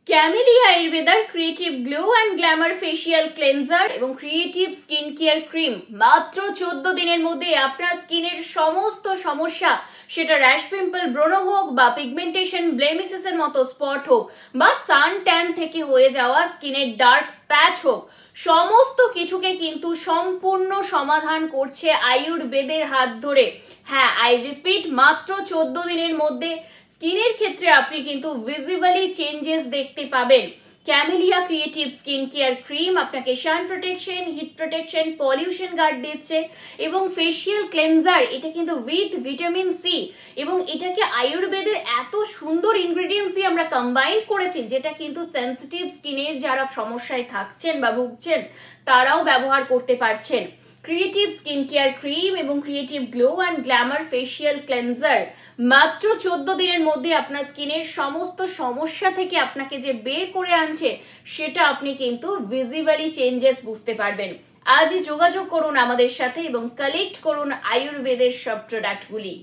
Camellia আয়ুর্বেদার creative glow and glamour facial cleanser এবং creative skin care cream মাত্র 14 দিনের মধ্যে আপনার স্কিনের সমস্ত সমস্যা, সেটা র্যাশ, পিম্পল, ব্রণ হোক বা পিগমেন্টেশন, ব্লেমিসেস এর মতো স্পট হোক বা সান ট্যান থেকে হয়ে যাওয়া স্কিনের ডার্ক প্যাচ হোক, সমস্ত কিছুকে কিন্তু সম্পূর্ণ সমাধান করছে আয়ুর্বেদের হাত ধরে। হ্যাঁ, আই রিপিট, মাত্র 14 দিনের মধ্যে স্কিনের ক্ষেত্রে আপনি কিন্তু ভিজিবলি চেঞ্জেস দেখতে পাবেন। Camellia creative skin care cream আপনাকে sun protection, heat protection, pollution guard দিচ্ছে এবং ফেসিয়াল ক্লেনজার, এটা কিন্তু উইথ ভিটামিন সি এবং এটাকে আয়ুর্বেদের এত সুন্দর ইনগ্রেডিয়েন্টস দিয়ে আমরা কম্বাইন করেছি, যেটা কিন্তু সেনসিটিভ স্কিনের যারা সমস্যায় থাকছেন বা ভুগছেন তারাও ব্যবহার করতে পারছেন। ক্রিয়েটিভ স্কিন কেয়ার ক্রিম এবং creative glow and glamour facial cleanser মাত্র 14 দিনের মধ্যে আপনার স্কিনের সমস্ত সমস্যা থেকে আপনাকে যে বের করে আনছে, সেটা আপনি কিন্তু ভিজিবলি চেঞ্জেস বুঝতে পারবেন। আজই যোগাযোগ করুন আমাদের সাথে এবং কালেক্ট করুন আয়ুর্বেদের সব প্রোডাক্টগুলি।